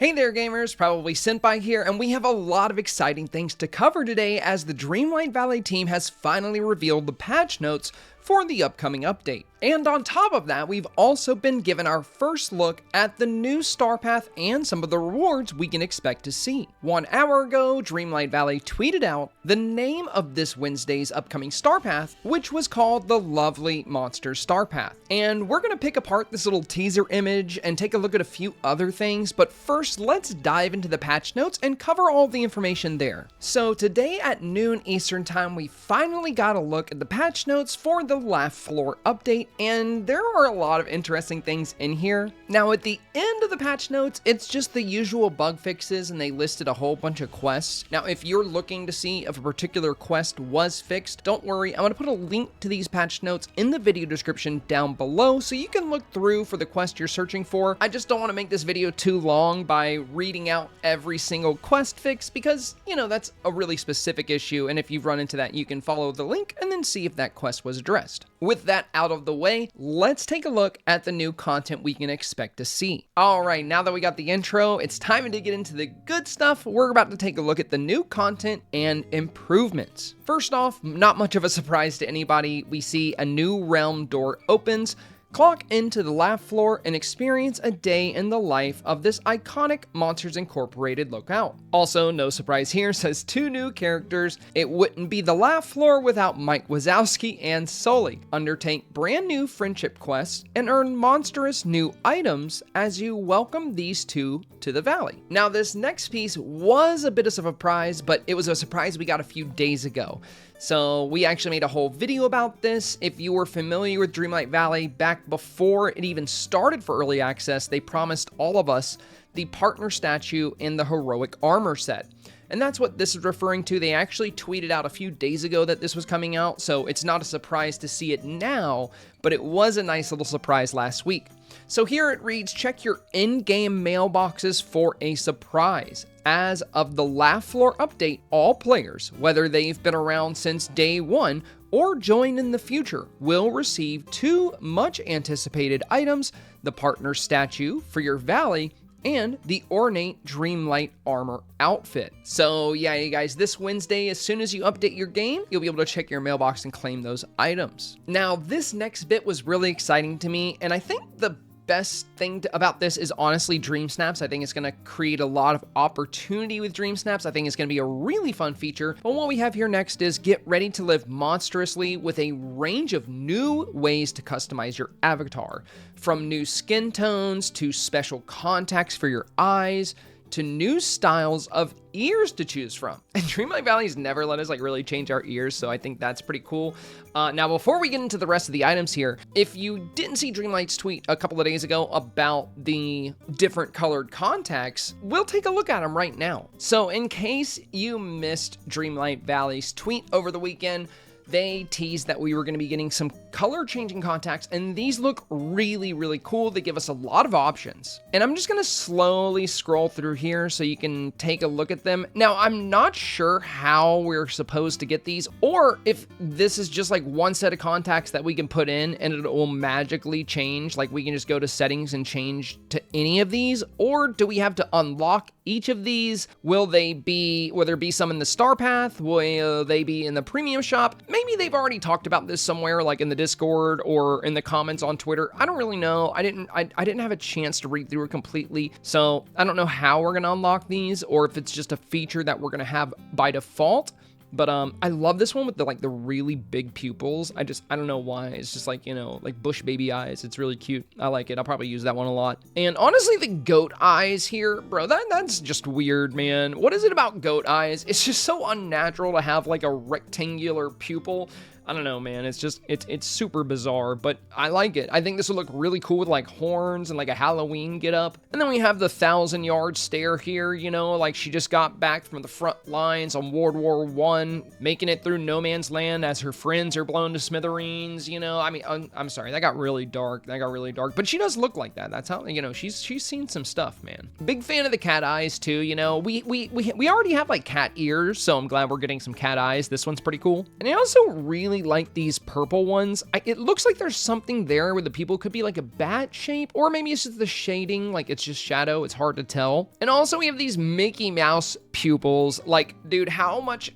Hey there gamers, probably Senpai here, and we have a lot of exciting things to cover today as the Dreamlight Valley team has finally revealed the patch notes for the upcoming update. And on top of that, we've also been given our first look at the new Starpath and some of the rewards we can expect to see. 1 hour ago, Dreamlight Valley tweeted out the name of this Wednesday's upcoming Starpath, which was called the Lovely Monster Starpath. And we're going to pick apart this little teaser image and take a look at a few other things, but first let's dive into the patch notes and cover all the information there. So today at noon Eastern time, we finally got a look at the patch notes for the Laugh Floor update, and there are a lot of interesting things in here. Now at the end of the patch notes, it's just the usual bug fixes, and they listed a whole bunch of quests. Now if you're looking to see if a particular quest was fixed, don't worry, I'm going to put a link to these patch notes in the video description down below so you can look through for the quest you're searching for. I just don't want to make this video too long by reading out every single quest fix because, you know, that's a really specific issue, and if you've run into that, you can follow the link and then see if that quest was addressed. With that out of the way, let's take a look at the new content we can expect to see. Alright, now that we got the intro, it's time to get into the good stuff. We're about to take a look at the new content and improvements. First off, not much of a surprise to anybody, we see a new realm door opens. Clock into the Laugh Floor and experience a day in the life of this iconic Monsters Incorporated locale. Also, no surprise here, says 2 new characters. It wouldn't be the Laugh Floor without Mike Wazowski and Sully. Undertake brand new friendship quests and earn monstrous new items as you welcome these two to the valley. Now this next piece was a bit of a surprise, but it was a surprise we got a few days ago. So we actually made a whole video about this. If you were familiar with Dreamlight Valley, back before it even started for early access, they promised all of us the partner statue in the heroic armor set. And that's what this is referring to. They actually tweeted out a few days ago that this was coming out, so it's not a surprise to see it now, but it was a nice little surprise last week. So here it reads, check your in-game mailboxes for a surprise. As of the Laugh Floor update, all players, whether they've been around since day 1 or joined in the future, will receive 2 much anticipated items, the partner statue for your valley and the ornate Dreamlight armor outfit. So yeah, you guys, this Wednesday, as soon as you update your game, you'll be able to check your mailbox and claim those items. Now, this next bit was really exciting to me, and I think the best thing about this is honestly Dream Snaps. I think it's going to create a lot of opportunity with Dream Snaps. I think it's going to be a really fun feature. But what we have here next is get ready to live monstrously with a range of new ways to customize your avatar. From new skin tones to special contacts for your eyes to new styles of ears to choose from. And Dreamlight Valley's never let us really change our ears, so I think that's pretty cool. Now, before we get into the rest of the items here, if you didn't see Dreamlight's tweet a couple of days ago about the different colored contacts, we'll take a look at them right now. So in case you missed Dreamlight Valley's tweet over the weekend, they teased that we were going to be getting some color changing contacts, and these look really, really cool. They give us a lot of options. And I'm just going to slowly scroll through here so you can take a look at them. Now, I'm not sure how we're supposed to get these, or if this is just like one set of contacts that we can put in and it will magically change. Like we can just go to settings and change to any of these, or do we have to unlock each of these? Will there be some in the Starpath? Will they be in the premium shop? Maybe they've already talked about this somewhere, like in the Discord or in the comments on Twitter. I don't really know. I didn't have a chance to read through it completely, so I don't know how we're gonna unlock these, or if it's just a feature that we're gonna have by default. But I love this one with the really big pupils. I don't know why. It's just like bush baby eyes. It's really cute. I like it. I'll probably use that one a lot. And honestly, the goat eyes here, bro, that's just weird, man. What is it about goat eyes? It's just so unnatural to have like a rectangular pupil. I don't know, man. It's just, it's super bizarre, but I like it. I think this would look really cool with like horns and like a Halloween get up. And then we have the 1,000-yard stare here, like she just got back from the front lines on World War I, making it through no man's land as her friends are blown to smithereens, I mean, I'm sorry, that got really dark. But she does look like that. That's how, she's seen some stuff, man. Big fan of the cat eyes too, we already have like cat ears, so I'm glad we're getting some cat eyes. This one's pretty cool. And I also really really like these purple ones. It looks like there's something there where the people could be like a bat shape, or maybe it's just the shading, like it's just shadow, it's hard to tell. And also we have these Mickey Mouse pupils. Like, dude, how much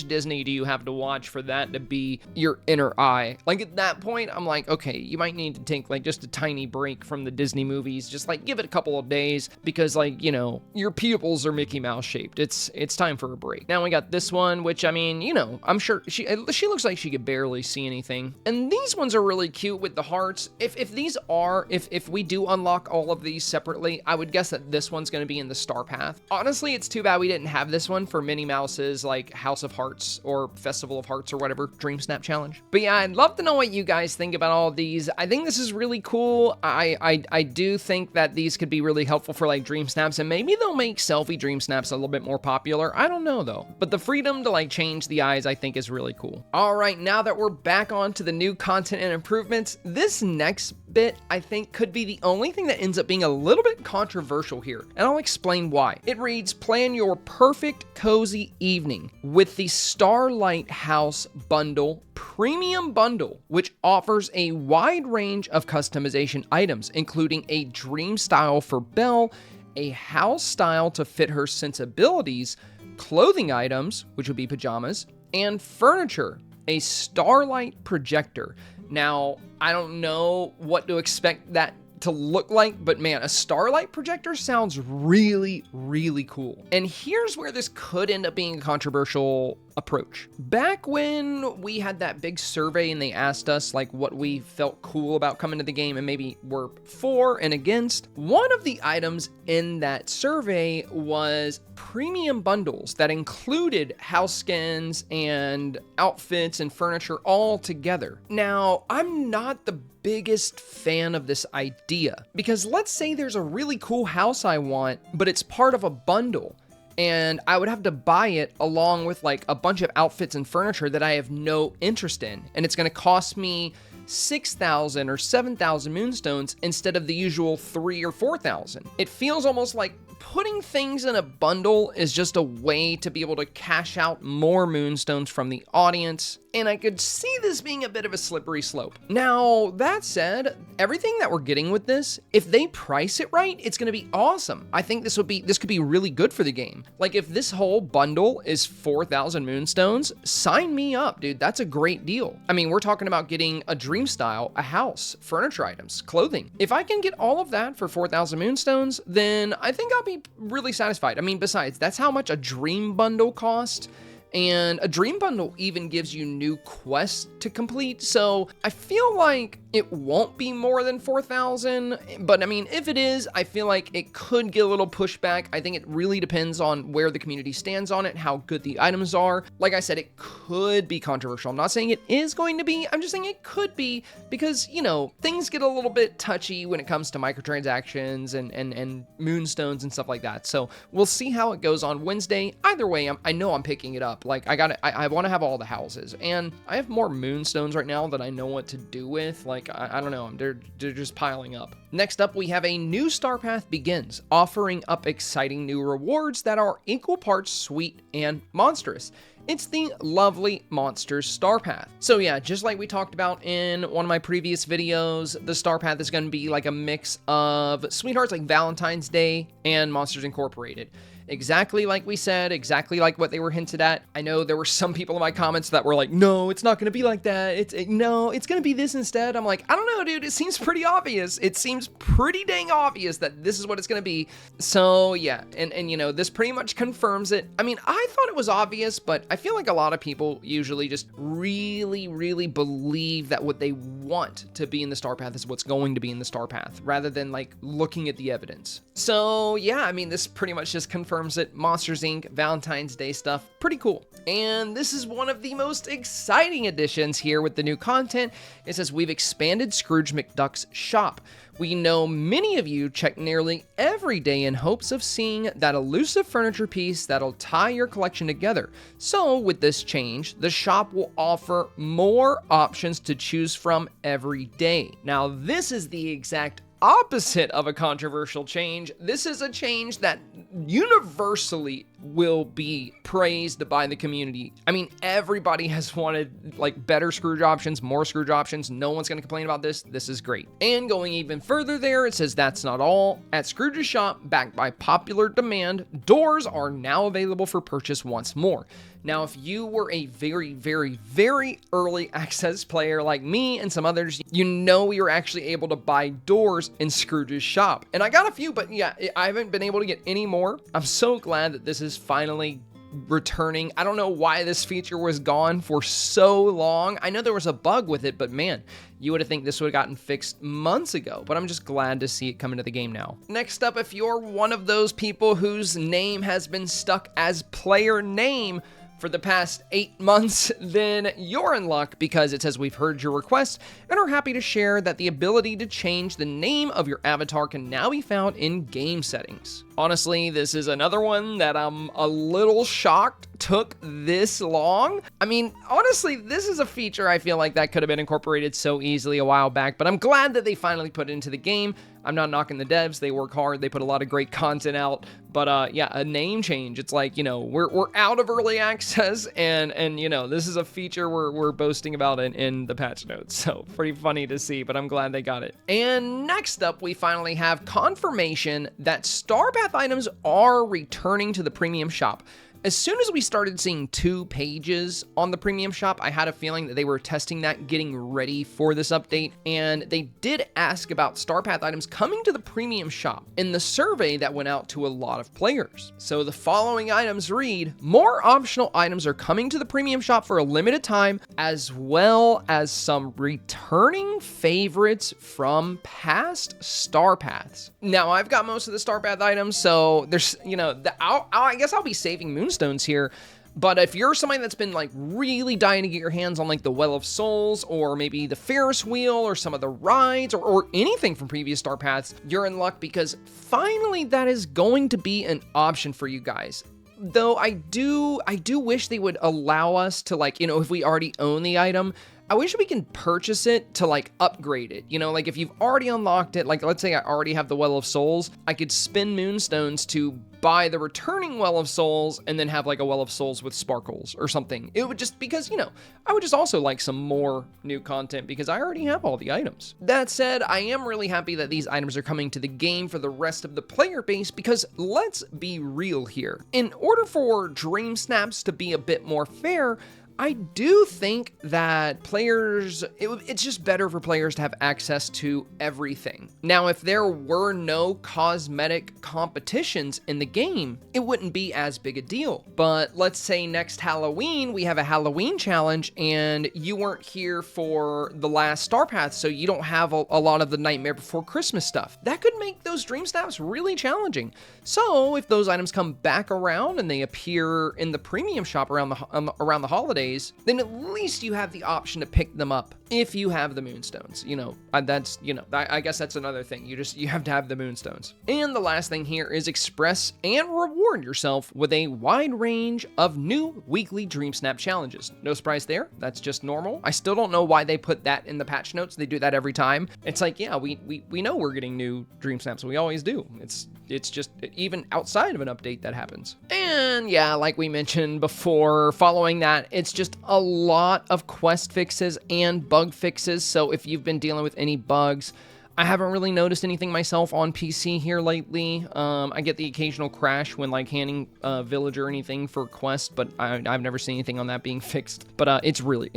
Disney do you have to watch for that to be your inner eye? Like at that point, I'm like, okay, you might need to take like just a tiny break from the Disney movies, just like give it a couple of days, because like, you know, your pupils are Mickey Mouse shaped. It's time for a break. Now we got this one, which I mean, you know, I'm sure she looks like she could barely see anything. And these ones are really cute with the hearts. If we do unlock all of these separately, I would guess that this one's going to be in the Starpath. Honestly, it's too bad we didn't have this one for Minnie Mouse's like House of Hearts or Festival of Hearts or whatever Dream Snap challenge. But yeah, I'd love to know what you guys think about all of these. I think this is really cool. I do think that these could be really helpful for like Dream Snaps, and maybe they'll make selfie Dream Snaps a little bit more popular. I don't know though. But the freedom to like change the eyes, I think, is really cool. All right, now that we're back on to the new content and improvements, this next bit I think could be the only thing that ends up being a little bit controversial here, and I'll explain why. It reads, plan your perfect cozy evening with the Starlight House Bundle Premium Bundle, which offers a wide range of customization items, including a dream style for Belle, a house style to fit her sensibilities, clothing items, which would be pajamas, and furniture, a Starlight projector. Now, I don't know what to expect that to look like, but man, a Starlight projector sounds really, really cool. And here's where this could end up being a controversial approach. Back when we had that big survey and they asked us like what we felt cool about coming to the game and maybe were for and against, one of the items in that survey was premium bundles that included house skins and outfits and furniture all together. Now, I'm not the biggest fan of this idea, because let's say there's a really cool house I want, but it's part of a bundle, and I would have to buy it along with like a bunch of outfits and furniture that I have no interest in, and it's going to cost me 6,000 or 7,000 moonstones instead of the usual 3 or 4,000. It feels almost like putting things in a bundle is just a way to be able to cash out more moonstones from the audience, and I could see this being a bit of a slippery slope. Now, that said, everything that we're getting with this, if they price it right, it's going to be awesome. I think this could be really good for the game. Like if this whole bundle is 4,000 moonstones, sign me up, dude. That's a great deal. I mean, we're talking about getting a dream style, a house, furniture items, clothing. If I can get all of that for 4,000 moonstones, then I think I'll be really satisfied. I mean, besides, that's how much a dream bundle costs. And a dream bundle even gives you new quests to complete, so I feel like it won't be more than 4,000, but I mean, if it is, I feel like it could get a little pushback. I think it really depends on where the community stands on it, how good the items are. Like I said, it could be controversial. I'm not saying it is going to be, I'm just saying it could be, because, you know, things get a little bit touchy when it comes to microtransactions and moonstones and stuff like that. So we'll see how it goes on Wednesday. Either way, I know I'm picking it up. Like I want to have all the houses, and I have more moonstones right now that I know what to do with. Like I don't know, they're just piling up. Next up, we have a new Starpath begins, offering up exciting new rewards that are equal parts sweet and monstrous. It's the lovely Monsters Starpath. So yeah, just like we talked about in one of my previous videos, the Starpath is going to be like a mix of Sweethearts like Valentine's Day and Monsters Incorporated. Exactly like we said, exactly like what they were hinted at. I know there were some people in my comments that were like, no, it's not going to be like that. No, it's going to be this instead. I'm like, I don't know, dude. It seems pretty obvious. It seems pretty dang obvious that this is what it's going to be. So yeah, and you know, this pretty much confirms it. I mean, I thought it was obvious, but I feel like a lot of people usually just really, really believe that what they want to be in the Starpath is what's going to be in the Starpath, rather than like looking at the evidence. So yeah, I mean, this pretty much just confirms it. Monsters Inc. Valentine's Day stuff, pretty cool. And this is one of the most exciting additions here with the new content. It says we've expanded Scrooge McDuck's shop. We know many of you check nearly every day in hopes of seeing that elusive furniture piece that'll tie your collection together. So with this change, the shop will offer more options to choose from every day. Now, this is the exact opposite of a controversial change. This is a change that universally will be praised by the community. I mean, everybody has wanted like better Scrooge options, more Scrooge options. No one's going to complain about this. This is great. And going even further there, it says that's not all. At Scrooge's shop, backed by popular demand, doors are now available for purchase once more. Now, if you were a very, very, very early access player like me and some others, you know we were actually able to buy doors in Scrooge's shop. And I got a few, but yeah, I haven't been able to get any more. I'm so glad that this is finally returning. I don't know why this feature was gone for so long. I know there was a bug with it, but man, you would have think this would have gotten fixed months ago, but I'm just glad to see it come into the game now. Next up, if you're one of those people whose name has been stuck as player name for the past 8 months, then you're in luck because it says we've heard your request and are happy to share that the ability to change the name of your avatar can now be found in game settings. Honestly, this is another one that I'm a little shocked took this long. I mean, honestly, this is a feature I feel like that could have been incorporated so easily a while back, but I'm glad that they finally put it into the game. I'm not knocking the devs. They work hard. They put a lot of great content out. But yeah, a name change. It's like, you know, we're out of early access and you know, this is a feature we're boasting about in the patch notes. So pretty funny to see, but I'm glad they got it. And next up, we finally have confirmation that Starpath items are returning to the premium shop. As soon as we started seeing 2 pages on the premium shop, I had a feeling that they were testing that, getting ready for this update, and they did ask about Starpath items coming to the premium shop in the survey that went out to a lot of players. So the following items read, more optional items are coming to the premium shop for a limited time, as well as some returning favorites from past Starpaths. Now, I've got most of the Starpath items, so there's, you know, I guess I'll be saving Moonstones here, but if you're somebody that's been like really dying to get your hands on like the Well of Souls or maybe the Ferris wheel or some of the rides or anything from previous Starpaths, you're in luck because finally that is going to be an option for you guys. Though I do wish they would allow us to, like, you know, if we already own the item, I wish we can purchase it to like upgrade it. You know, like if you've already unlocked it, like let's say I already have the Well of Souls, I could spend Moonstones to buy the returning Well of Souls and then have like a Well of Souls with sparkles or something. It would just, because, you know, I would just also like some more new content because I already have all the items. That said, I am really happy that these items are coming to the game for the rest of the player base because let's be real here. In order for Dream Snaps to be a bit more fair, I do think that players, it's just better for players to have access to everything. Now, if there were no cosmetic competitions in the game, it wouldn't be as big a deal. But let's say next Halloween, we have a Halloween challenge and you weren't here for the last Starpath, so you don't have a lot of the Nightmare Before Christmas stuff. That could make those Dream Snaps really challenging. So if those items come back around and they appear in the premium shop around the holidays, then at least you have the option to pick them up if you have the Moonstones. You know, that's, you know, I guess that's another thing. You have to have the Moonstones. And the last thing here is express and reward yourself with a wide range of new weekly Dream Snap challenges. No surprise there. That's just normal. I still don't know why they put that in the patch notes. They do that every time. It's like, yeah, we know we're getting new Dream Snaps. We always do. It's just even outside of an update that happens. And yeah, like we mentioned before, following that, it's just a lot of quest fixes and bug fixes. So if you've been dealing with any bugs, I haven't really noticed anything myself on PC here lately. I get the occasional crash when like handing a village or anything for a quest, but I've never seen anything on that being fixed. But it's really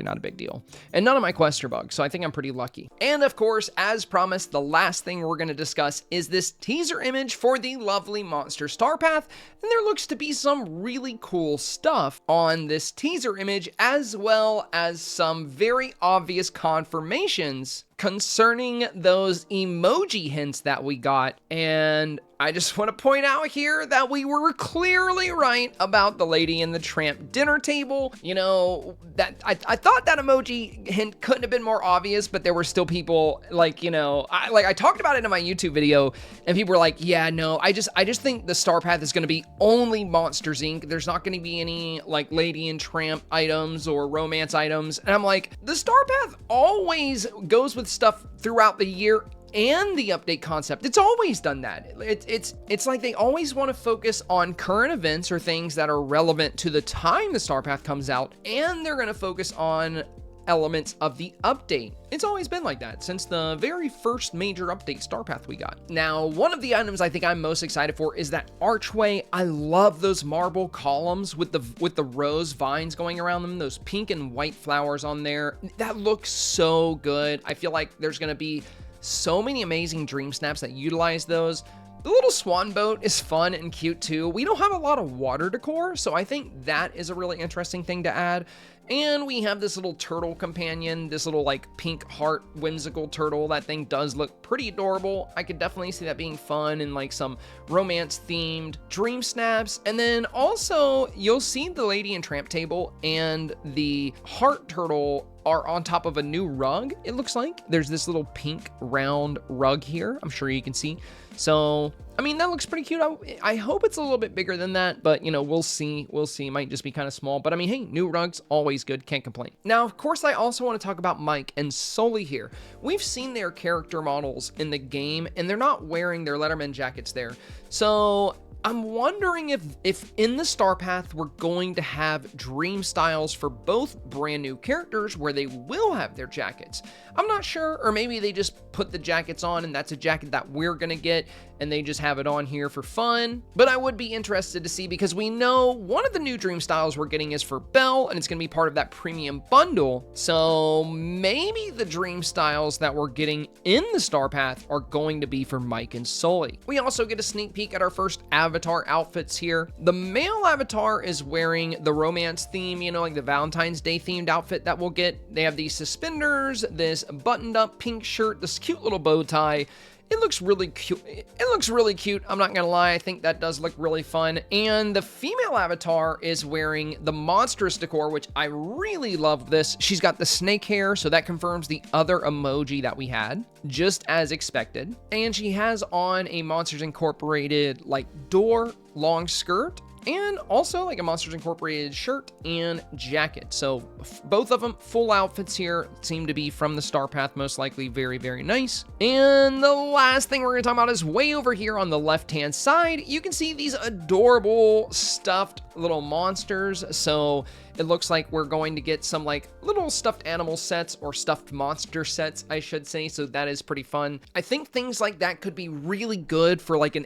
not a big deal. And none of my quests are bugged, so I think I'm pretty lucky. And of course, as promised, the last thing we're going to discuss is this teaser image for the lovely monster Starpath. And there looks to be some really cool stuff on this teaser image, as well as some very obvious confirmations concerning those emoji hints that we got. And I just want to point out here that we were clearly right about the Lady and the Tramp dinner table. You know, that I thought that emoji hint couldn't have been more obvious, but there were still people like, you know, I talked about it in my YouTube video and people were like, yeah, no, I just think the Starpath is going to be only Monsters Inc. There's not going to be any like Lady and Tramp items or romance items. And I'm like, the Starpath always goes with stuff throughout the year and the update concept. It's always done that. It's like they always want to focus on current events or things that are relevant to the time the Starpath comes out, and they're going to focus on elements of the update. It's always been like that since the very first major update Starpath we got. Now, one of the items I think I'm most excited for is that archway. I love those marble columns with the rose vines going around them, those pink and white flowers on there. That looks so good. I feel like there's going to be so many amazing dream snaps that utilize those. The little swan boat is fun and cute too. We don't have a lot of water decor, so I think that is a really interesting thing to add. And we have this little turtle companion, this little like pink heart whimsical turtle. That thing does look pretty adorable. I could definitely see that being fun and like some romance themed dream snaps. And then also you'll see the lady and tramp table and the heart turtle are on top of a new rug. It looks like there's this little pink round rug here. I'm sure you can see. So, I mean, that looks pretty cute. I hope it's a little bit bigger than that, but you know, we'll see. We'll see. It might just be kind of small, but I mean, hey, new rugs, always good. Can't complain. Now, of course, I also want to talk about Mike and Sully here. We've seen their character models in the game and they're not wearing their Letterman jackets there. So I'm wondering if in the Starpath we're going to have dream styles for both brand new characters where they will have their jackets. I'm not sure, or maybe they just put the jackets on and that's a jacket that we're gonna get and they just have it on here for fun. But I would be interested to see, because we know one of the new dream styles we're getting is for Belle and it's gonna be part of that premium bundle. So maybe the dream styles that we're getting in the Starpath are going to be for Mike and Sully. We also get a sneak peek at our first avatar outfits here. The male avatar is wearing the romance theme, you know, like the Valentine's Day themed outfit that we'll get. They have these suspenders, this buttoned up pink shirt, this cute little bow tie. It looks really cute. It looks really cute. I'm not gonna lie. I think that does look really fun. And the female avatar is wearing the monstrous decor, which I really love this. She's got the snake hair, so that confirms the other emoji that we had, just as expected. And she has on a Monsters Incorporated like door long skirt, and also like a Monsters Incorporated shirt and jacket. So both of them full outfits here, seem to be from the Starpath, most likely. Very, very nice. And the last thing we're gonna talk about is way over here on the left-hand side. You can see these adorable stuffed little monsters. So it looks like we're going to get some like little stuffed animal sets, or stuffed monster sets, I should say. So that is pretty fun. I think things like that could be really good for like an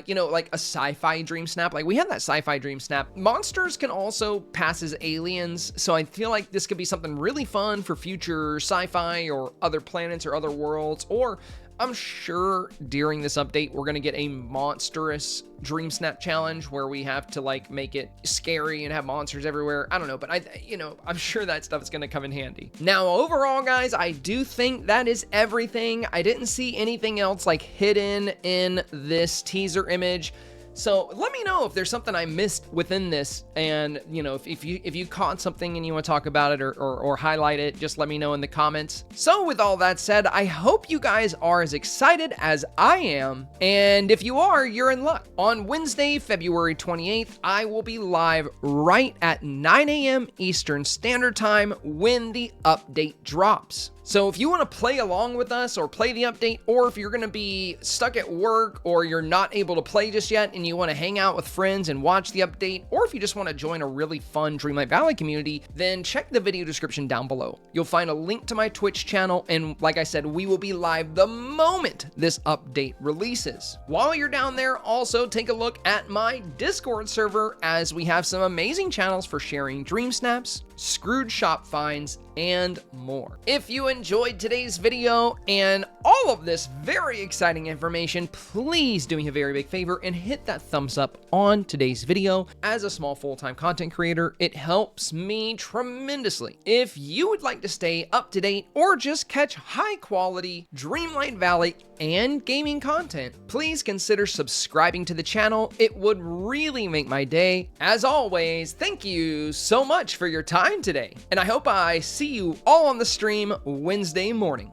you know, like a sci-fi dream snap. Like we had that sci-fi dream snap. Monsters can also pass as aliens, so I feel like this could be something really fun for future sci-fi or other planets or other worlds. Or I'm sure during this update we're gonna get a monstrous dream snap challenge where we have to like make it scary and have monsters everywhere. I don't know, but I'm sure that stuff is gonna come in handy. Now, overall, guys, I do think that is everything. I didn't see anything else like hidden in this teaser image. So let me know if there's something I missed within this, and you know, if you caught something and you want to talk about it or highlight it, just let me know in the comments. So with all that said, I hope you guys are as excited as I am, and if you are, you're in luck. On Wednesday, February 28th, I will be live right at 9 a.m. Eastern Standard Time when the update drops. So if you want to play along with us or play the update, or if you're going to be stuck at work or you're not able to play just yet and you want to hang out with friends and watch the update, or if you just want to join a really fun Dreamlight Valley community, then check the video description down below. You'll find a link to my Twitch channel, and like I said, we will be live the moment this update releases. While you're down there, also take a look at my Discord server, as we have some amazing channels for sharing dream snaps, Scrooge shop finds, and more. If you enjoyed today's video and all of this very exciting information, please do me a very big favor and hit that thumbs up on today's video. As a small full-time content creator, it helps me tremendously. If you would like to stay up to date or just catch high quality Dreamlight Valley and gaming content, please consider subscribing to the channel. It would really make my day. As always, thank you so much for your time today, and I hope I see you all on the stream Wednesday morning.